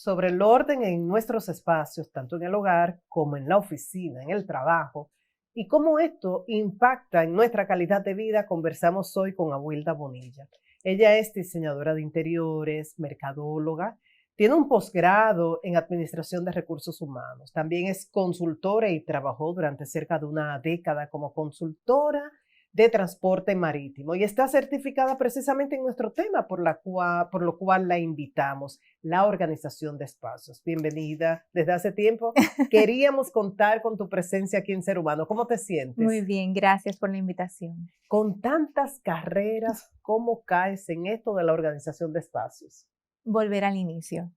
sobre el orden en nuestros espacios, tanto en el hogar como en la oficina, en el trabajo, y cómo esto impacta en nuestra calidad de vida. Conversamos hoy con Awilda Bonilla. Ella es diseñadora de interiores, mercadóloga, tiene un posgrado en Administración de Recursos Humanos, también es consultora y trabajó durante cerca de una década como consultora de transporte marítimo y está certificada precisamente en nuestro tema, por lo cual la invitamos, la organización de espacios. Bienvenida. Desde hace tiempo queríamos contar con tu presencia aquí en Ser Humano. ¿Cómo te sientes? Muy bien, gracias por la invitación. Con tantas carreras, ¿cómo caes en esto de la organización de espacios? Volver al inicio.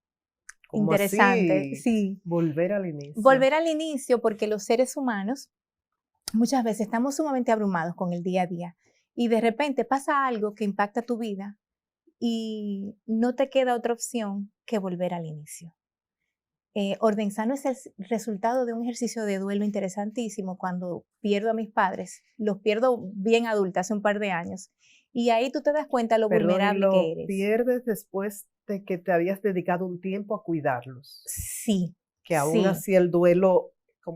¿Cómo Interesante, así? sí. Volver al inicio. Volver al inicio porque los seres humanos muchas veces estamos sumamente abrumados con el día a día y de repente pasa algo que impacta tu vida y no te queda otra opción que volver al inicio. Orden sano es el resultado de un ejercicio de duelo interesantísimo. Cuando pierdo a mis padres, los pierdo bien adulta, hace un par de años, y ahí tú te das cuenta lo Perdón, ¿y vulnerable que eres. pierdes después de que te habías dedicado un tiempo a cuidarlos? Sí, Que aún sí. así el duelo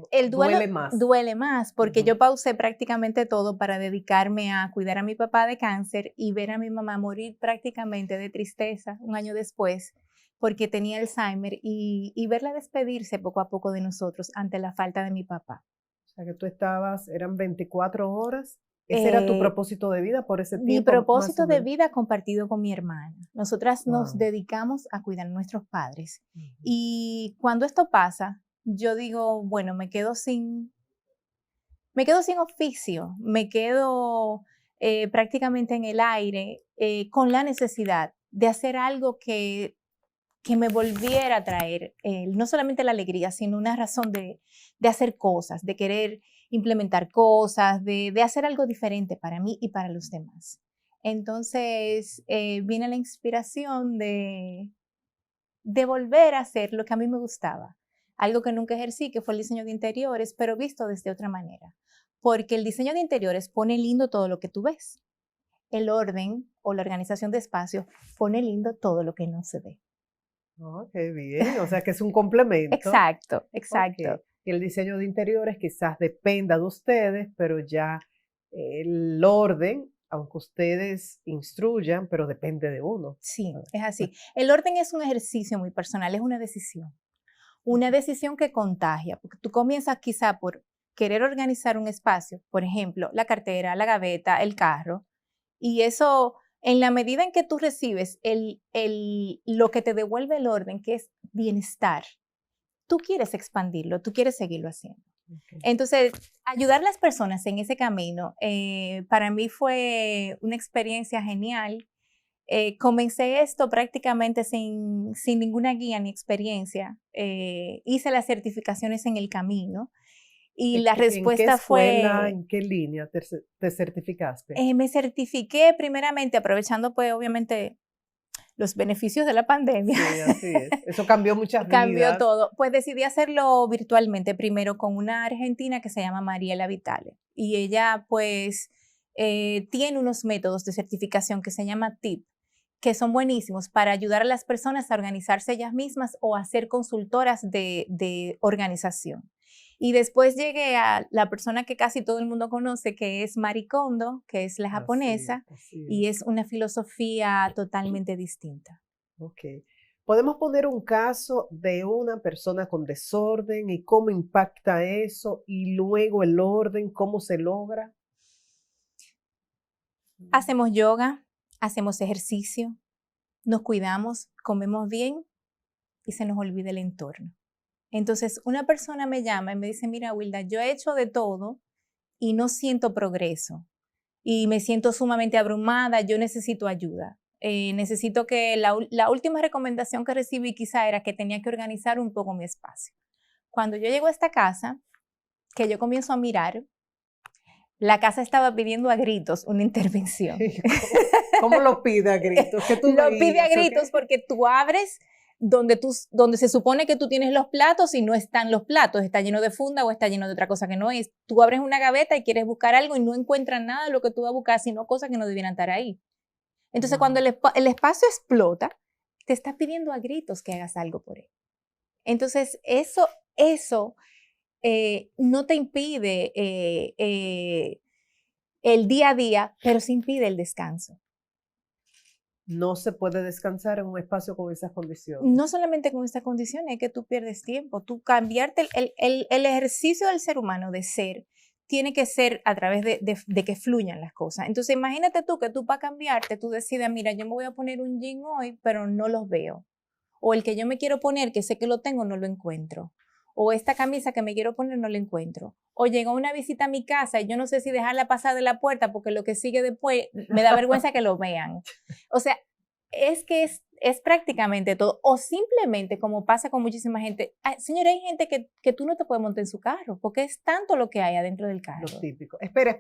El duelo duele más. duele más porque yo pausé prácticamente todo para dedicarme a cuidar a mi papá de cáncer y ver a mi mamá morir prácticamente de tristeza un año después porque tenía Alzheimer y verla despedirse poco a poco de nosotros ante la falta de mi papá. O sea que tú eran 24 horas. ¿Ese era tu propósito de vida por ese Mi tiempo más o propósito de menos? vida compartido con mi hermana. Nosotras nos Wow. dedicamos a cuidar a nuestros padres. Y cuando esto pasa, yo digo, bueno, me quedo sin oficio, me quedo prácticamente en el aire con la necesidad de hacer algo que me volviera a traer no solamente la alegría, sino una razón de hacer cosas, de querer implementar cosas, de hacer algo diferente para mí y para los demás. Entonces viene la inspiración de volver a hacer lo que a mí me gustaba, algo que nunca ejercí, que fue el diseño de interiores, pero visto desde otra manera. Porque el diseño de interiores pone lindo todo lo que tú ves. El orden o la organización de espacios pone lindo todo lo que no se ve. Oh, qué bien. O sea que es un complemento. Exacto, exacto. Ok. Y el diseño de interiores quizás dependa de ustedes, pero ya el orden, aunque ustedes instruyan, pero depende de uno. Sí, es así. El orden es un ejercicio muy personal, es una decisión. Una decisión que contagia, porque tú comienzas quizá por querer organizar un espacio, por ejemplo, la cartera, la gaveta, el carro, y eso, en la medida en que tú recibes lo que te devuelve el orden, que es bienestar, tú quieres expandirlo, tú quieres seguirlo haciendo. Okay. Entonces, ayudar a las personas en ese camino, para mí fue una experiencia genial. Comencé esto prácticamente sin ninguna guía ni experiencia. Hice las certificaciones en el camino y la ¿En qué respuesta escuela, fue, en qué línea te certificaste? me certifiqué primeramente aprovechando pues obviamente los beneficios de la pandemia. Sí, así es. Eso cambió muchas Cambió vidas. todo. Pues decidí hacerlo virtualmente, primero con una argentina que se llama Mariela Vitale. Y ella pues tiene unos métodos de certificación que se llama TIP, que son buenísimos para ayudar a las personas a organizarse ellas mismas o a ser consultoras de organización. Y después llegué a la persona que casi todo el mundo conoce, que es Marie Kondo, que es la japonesa, Así y es. es una filosofía totalmente distinta. Ok. Podemos poner un caso de una persona con desorden y cómo impacta eso y luego el orden, cómo se logra. Hacemos yoga, hacemos ejercicio, nos cuidamos, comemos bien y se nos olvida el entorno. Entonces, una persona me llama y me dice, mira, Wilda, yo he hecho de todo y no siento progreso y me siento sumamente abrumada, yo necesito ayuda. Necesito que la última recomendación que recibí quizá era que tenía que organizar un poco mi espacio. Cuando yo llego a esta casa, que yo comienzo a mirar, la casa estaba pidiendo a gritos una intervención. ¿Cómo lo pide a gritos? ¿Qué tú Lo pide a veías, gritos porque tú abres donde se supone que tú tienes los platos y no están los platos, está lleno de funda o está lleno de otra cosa que no es. Tú abres una gaveta y quieres buscar algo y no encuentras nada de lo que tú vas a buscar, sino cosas que no debieran estar ahí. Entonces, cuando el espacio explota, te está pidiendo a gritos que hagas algo por él. Entonces, eso no te impide el día a día, pero sí impide el descanso. No se puede descansar en un espacio con esas condiciones. No solamente con estas condiciones, es que tú pierdes tiempo. Tú cambiarte el ejercicio del ser humano de ser tiene que ser a través de que fluyan las cosas. Entonces, imagínate tú que tú para cambiarte, tú decides, mira, yo me voy a poner un jean hoy, pero no los veo. O el que yo me quiero poner, que sé que lo tengo, no lo encuentro. O esta camisa que me quiero poner, no la encuentro. O llegó una visita a mi casa y yo no sé si dejarla pasar de la puerta porque lo que sigue después me da vergüenza que lo vean. O sea, es que es prácticamente todo. O simplemente, como pasa con muchísima gente, señora, hay gente que tú no te puedes montar en su carro porque es tanto lo que hay adentro del carro. Lo típico. Espera.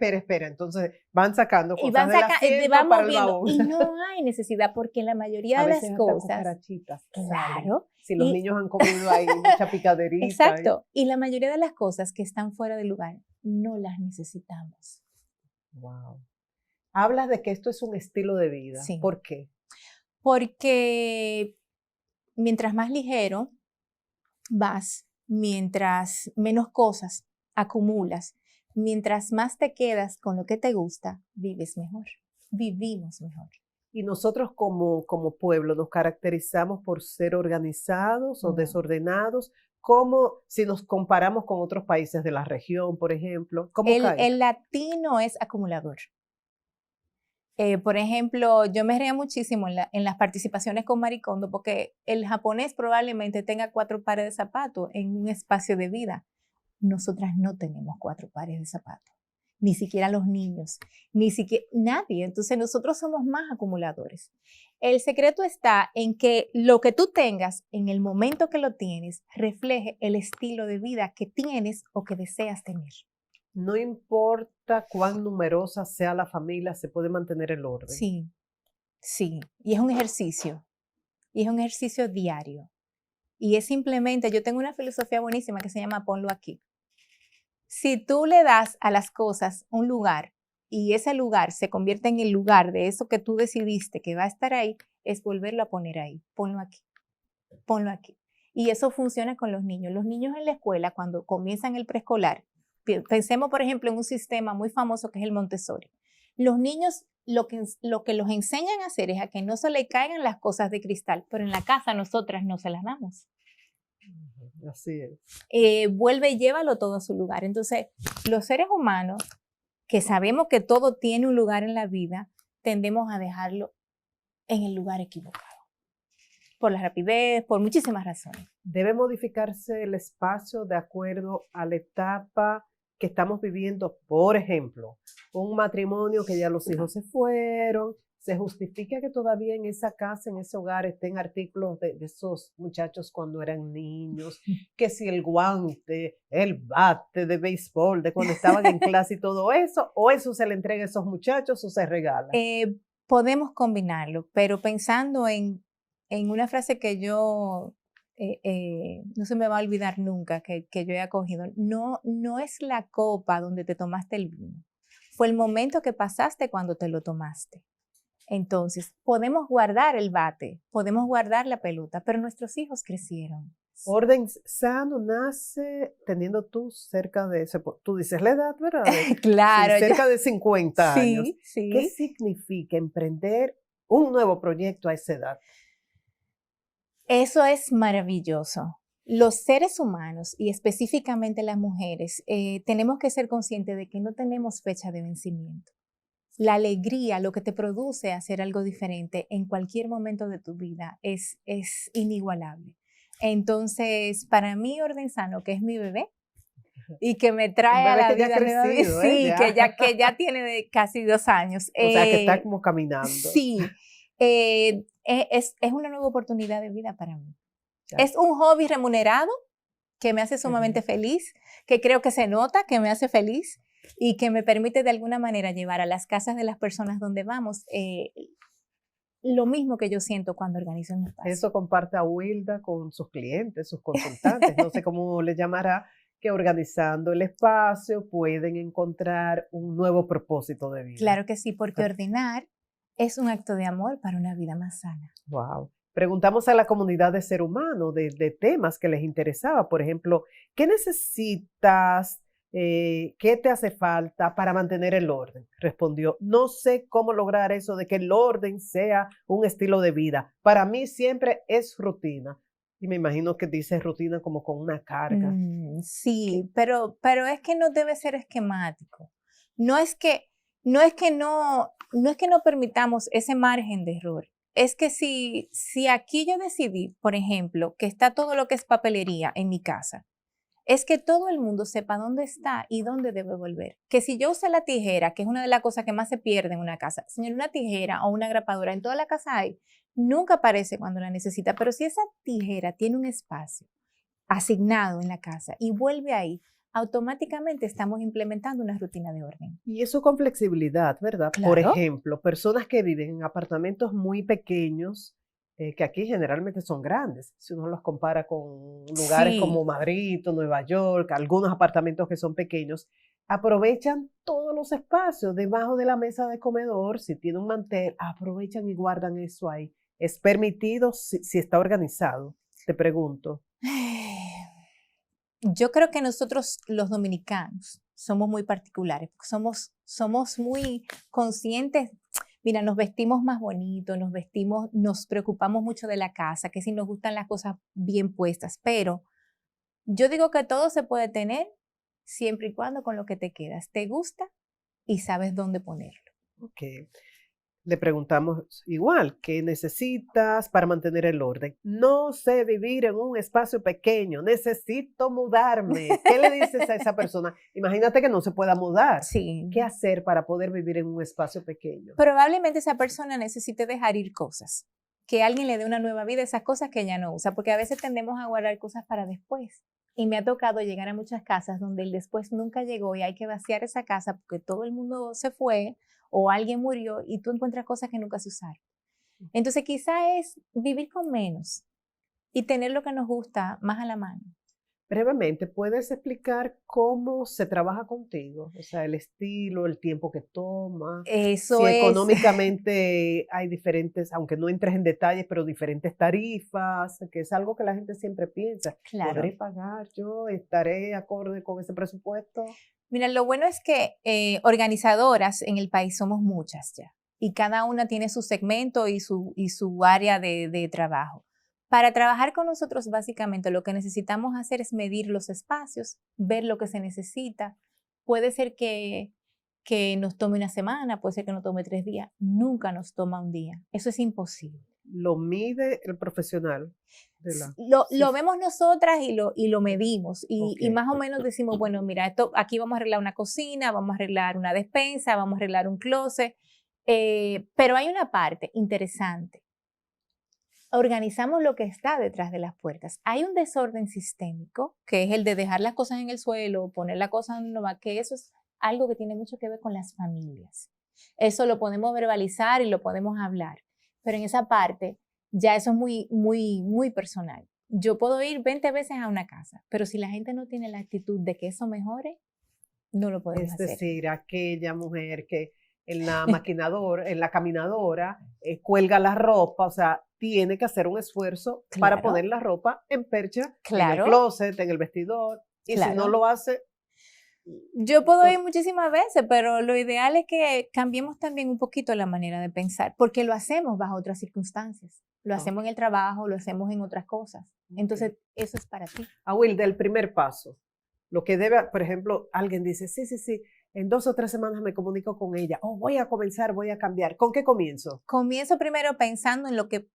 Entonces van sacando cosas y van del asiento para el baúl. Y no hay necesidad porque la mayoría de las cosas... cucarachitas. Claro. Si los niños han comido ahí mucha picaderita. Exacto. Y la mayoría de las cosas que están fuera del lugar no las necesitamos. Wow. Hablas de que esto es un estilo de vida. Sí. ¿Por qué? Porque mientras más ligero vas, mientras menos cosas acumulas, mientras más te quedas con lo que te gusta, vives mejor, vivimos mejor. Y nosotros como pueblo nos caracterizamos por ser organizados o desordenados, como si nos comparamos con otros países de la región, por ejemplo. ¿Cómo cae? El latino es acumulador. Por ejemplo, yo me reía muchísimo en las participaciones con Maricondo porque el japonés probablemente tenga 4 pares de zapatos en un espacio de vida. Nosotras no tenemos 4 pares de zapatos, ni siquiera los niños, ni siquiera nadie. Entonces nosotros somos más acumuladores. El secreto está en que lo que tú tengas en el momento que lo tienes refleje el estilo de vida que tienes o que deseas tener. No importa cuán numerosa sea la familia, se puede mantener el orden. Sí, sí. Y es un ejercicio. Y es un ejercicio diario. Y es simplemente, yo tengo una filosofía buenísima que se llama ponlo aquí. Si tú le das a las cosas un lugar y ese lugar se convierte en el lugar de eso que tú decidiste que va a estar ahí, es volverlo a poner ahí. Ponlo aquí. Ponlo aquí. Y eso funciona con los niños. Los niños en la escuela, cuando comienzan el preescolar, pensemos, por ejemplo, en un sistema muy famoso que es el Montessori. Los niños lo que los enseñan a hacer es a que no se le caigan las cosas de cristal, pero en la casa nosotras no se las damos. Así es. Vuelve y llévalo todo a su lugar. Entonces, los seres humanos, que sabemos que todo tiene un lugar en la vida, tendemos a dejarlo en el lugar equivocado. Por la rapidez, por muchísimas razones. ¿Debe modificarse el espacio de acuerdo a la etapa que estamos viviendo? Por ejemplo, un matrimonio que ya los hijos se fueron, ¿se justifica que todavía en esa casa, en ese hogar, estén artículos de esos muchachos cuando eran niños? Que si el guante, el bate de béisbol, de cuando estaban en clase y todo eso, ¿o eso se le entrega a esos muchachos o se regala? Podemos combinarlo, pero pensando en una frase que yo no se me va a olvidar nunca, que yo he acogido, no es la copa donde te tomaste el vino, fue el momento que pasaste cuando te lo tomaste. Entonces, podemos guardar el bate, podemos guardar la pelota, pero nuestros hijos crecieron. Orden sano nace teniendo tú cerca de, tú dices la edad, ¿verdad? Claro. Sí, cerca de 50 años. Sí. ¿Qué significa emprender un nuevo proyecto a esa edad? Eso es maravilloso. Los seres humanos y específicamente las mujeres tenemos que ser conscientes de que no tenemos fecha de vencimiento. La alegría, lo que te produce hacer algo diferente en cualquier momento de tu vida es inigualable. Entonces, para mí, Orden Sano, que es mi bebé y que me trae a la vida crecido, sí, que ya tiene casi 2 años. O sea, que está como caminando. Sí. Es una nueva oportunidad de vida para mí. Ya. Es un hobby remunerado que me hace sumamente feliz, que creo que se nota que me hace feliz y que me permite de alguna manera llevar a las casas de las personas donde vamos lo mismo que yo siento cuando organizo un espacio. Eso comparte a Wilda con sus clientes, sus consultantes, no sé cómo le llamará, que organizando el espacio pueden encontrar un nuevo propósito de vida. Claro que sí, porque ordenar es un acto de amor para una vida más sana. Wow. Preguntamos a la comunidad de Ser Humano de temas que les interesaba. Por ejemplo, ¿qué necesitas? ¿Qué te hace falta para mantener el orden? Respondió, no sé cómo lograr eso de que el orden sea un estilo de vida. Para mí siempre es rutina. Y me imagino que dices rutina como con una carga. Sí, pero es que no debe ser esquemático. No es que no permitamos ese margen de error. Es que si aquí yo decidí, por ejemplo, que está todo lo que es papelería en mi casa, es que todo el mundo sepa dónde está y dónde debe volver. Que si yo usé la tijera, que es una de las cosas que más se pierde en una casa, señor, una tijera o una grapadora en toda la casa hay, nunca aparece cuando la necesita, pero si esa tijera tiene un espacio asignado en la casa y vuelve ahí, automáticamente estamos implementando una rutina de orden. Y eso con flexibilidad, ¿verdad? Claro. Por ejemplo, personas que viven en apartamentos muy pequeños, que aquí generalmente son grandes, si uno los compara con lugares Sí. como Madrid o Nueva York, algunos apartamentos que son pequeños, aprovechan todos los espacios debajo de la mesa de comedor, si tiene un mantel, aprovechan y guardan eso ahí. ¿Es permitido si está organizado? Te pregunto. Yo creo que nosotros los dominicanos somos muy particulares, porque somos muy conscientes. Mira, nos vestimos más bonito, nos preocupamos mucho de la casa, que si nos gustan las cosas bien puestas, pero yo digo que todo se puede tener siempre y cuando con lo que te quedas te gusta y sabes dónde ponerlo. Ok. Le preguntamos igual, ¿qué necesitas para mantener el orden? No sé vivir en un espacio pequeño, necesito mudarme. ¿Qué le dices a esa persona? Imagínate que no se pueda mudar. Sí. ¿Qué hacer para poder vivir en un espacio pequeño? Probablemente esa persona necesite dejar ir cosas, que alguien le dé una nueva vida a esas cosas que ella no usa, porque a veces tendemos a guardar cosas para después. Y me ha tocado llegar a muchas casas donde el después nunca llegó y hay que vaciar esa casa porque todo el mundo se fue o alguien murió y tú encuentras cosas que nunca se usaron. Entonces quizá es vivir con menos y tener lo que nos gusta más a la mano. Brevemente, ¿puedes explicar cómo se trabaja contigo? O sea, el estilo, el tiempo que toma. Eso Si es. económicamente hay diferentes, aunque no entres en detalles, pero diferentes tarifas, que es algo que la gente siempre piensa. Claro. ¿Podré pagar yo? ¿Estaré acorde con ese presupuesto? Mira, lo bueno es que organizadoras en el país somos muchas ya y cada una tiene su segmento y su área de trabajo. Para trabajar con nosotros, básicamente, lo que necesitamos hacer es medir los espacios, ver lo que se necesita. Puede ser que nos tome una semana, puede ser que nos tome 3 días. Nunca nos toma un día. Eso es imposible. ¿Lo mide el profesional? Lo vemos nosotras y lo medimos. Y Okay. más o menos decimos, bueno, mira, aquí vamos a arreglar una cocina, vamos a arreglar una despensa, vamos a arreglar un closet. Pero hay una parte interesante. Organizamos lo que está detrás de las puertas. Hay un desorden sistémico, que es el de dejar las cosas en el suelo, poner la cosa donde no va, que eso es algo que tiene mucho que ver con las familias. Eso lo podemos verbalizar y lo podemos hablar, pero en esa parte ya eso es muy, muy, muy personal. Yo puedo ir 20 veces a una casa, pero si la gente no tiene la actitud de que eso mejore, no lo podemos hacer. Es decir, aquella mujer que en la maquinadora, en la caminadora, cuelga la ropa, o sea, tiene que hacer un esfuerzo para poner la ropa en percha, en el closet, en el vestidor, y si no lo hace... Yo puedo ir muchísimas veces, pero lo ideal es que cambiemos también un poquito la manera de pensar, porque lo hacemos bajo otras circunstancias. Lo hacemos en el trabajo, lo hacemos en otras cosas. Entonces, eso es para ti. Will, del primer paso, lo que debe, por ejemplo, alguien dice, sí, en 2 o 3 semanas me comunico con ella, voy a comenzar, voy a cambiar. ¿Con qué comienzo? Comienzo primero pensando en lo que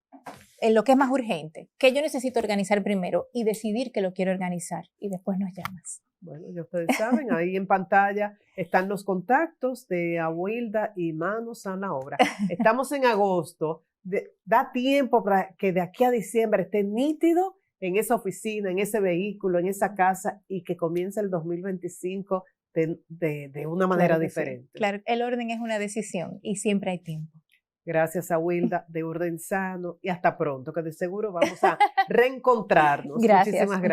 es más urgente, que yo necesito organizar primero y decidir que lo quiero organizar y después nos llamas. Bueno, ya ustedes saben, ahí en pantalla están los contactos de Awilda y Manos a la Obra. Estamos en agosto, da tiempo para que de aquí a diciembre esté nítido en esa oficina, en ese vehículo, en esa casa y que comience el 2025 de una manera diferente. Sí. Claro, el orden es una decisión y siempre hay tiempo. Gracias a Awilda de Orden Sano y hasta pronto, que de seguro vamos a reencontrarnos. Gracias. Muchísimas gracias.